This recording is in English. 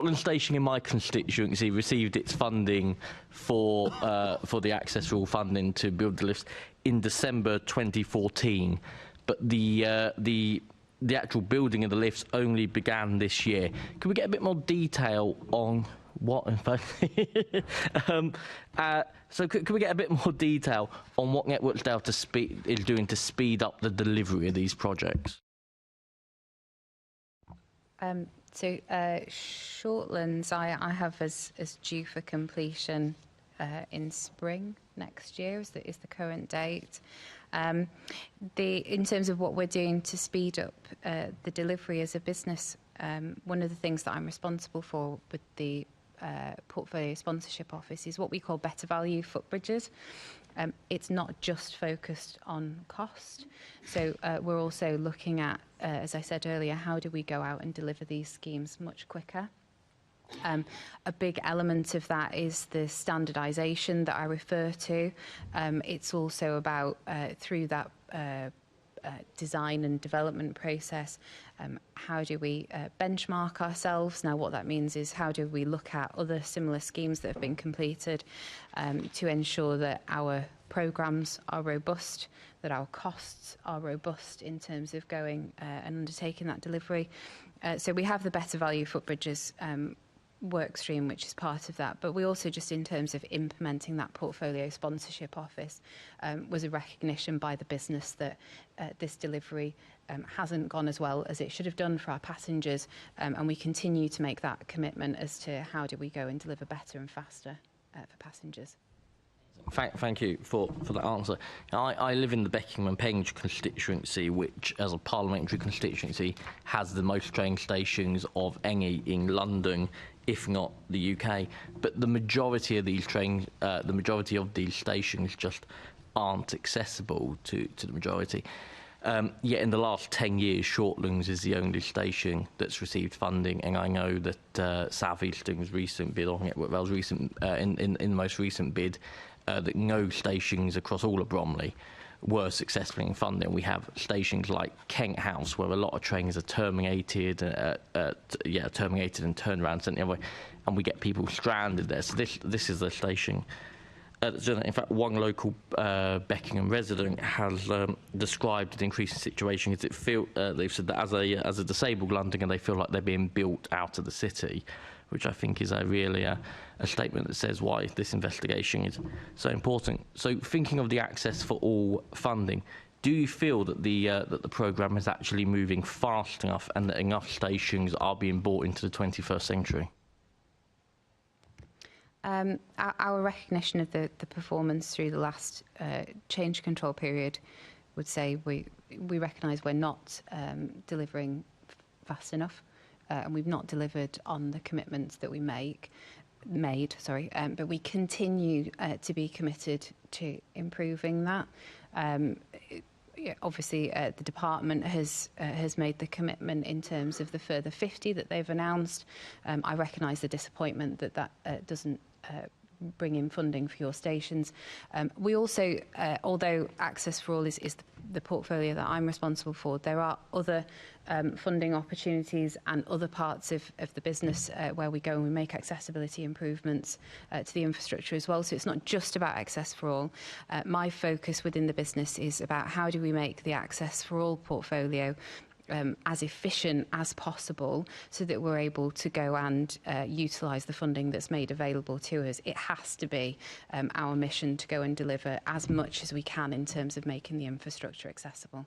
Shortland Station in my constituency received its funding for the access for all funding to build the lifts in December 2014, but the actual building of the lifts only began this year. Can we get a bit more detail on what, in fact, so can we get a bit more detail on what Networks Dale is doing to speed up the delivery of these projects? Shortlands, I have as due for completion in spring next year is the current date. In terms of what we're doing to speed up the delivery as a business, one of the things that I'm responsible for with the Portfolio Sponsorship Office is what we call better value footbridges. It's not just focused on cost. So we're also looking at, as I said earlier, how do we go out and deliver these schemes much quicker? A big element of that is the standardisation that I refer to. It's also about, through that design and development process, how do we benchmark ourselves? Now, what that means is how do we look at other similar schemes that have been completed to ensure that our programmes are robust, that our costs are robust in terms of going and undertaking that delivery. So we have the better value footbridges work stream, which is part of that, but we also, just in terms of implementing that Portfolio Sponsorship Office, was a recognition by the business that this delivery hasn't gone as well as it should have done for our passengers, and we continue to make that commitment as to how do we go and deliver better and faster for passengers. Thank you for that answer. I live in the Beckingham and Penge constituency, which, as a parliamentary constituency, has the most train stations of any in London, if not the UK. But the majority of these stations just aren't accessible to the majority. Yet in the last 10 years, Shortlands is the only station that's received funding, and I know that South Eastern's recent bid, or Network Rail's recent, in the most recent bid, that no stations across all of Bromley were successfully in funding. We have stations like Kent House, where a lot of trains are terminated and turned around sent the other way, and we get people stranded there. So this is a station. In fact, one local Beckingham resident has described the increasing situation as they've said that as a disabled Londoner, they feel like they're being built out of the city, which I think is a statement that says why this investigation is so important. So, thinking of the access for all funding, do you feel that the programme is actually moving fast enough and that enough stations are being brought into the 21st century? Our recognition of the performance through the last change control period would say we recognise we're not delivering fast enough, and we've not delivered on the commitments that we made. But we continue to be committed to improving that. Obviously, the department has made the commitment in terms of the further 50 that they've announced. I recognise the disappointment that doesn't bring in funding for your stations. We also, although Access for All is the portfolio that I'm responsible for, there are other funding opportunities and other parts of the business where we go and we make accessibility improvements to the infrastructure as well. So it's not just about Access for All. My focus within the business is about how do we make the Access for All portfolio as efficient as possible so that we're able to go and utilise the funding that's made available to us. It has to be our mission to go and deliver as much as we can in terms of making the infrastructure accessible.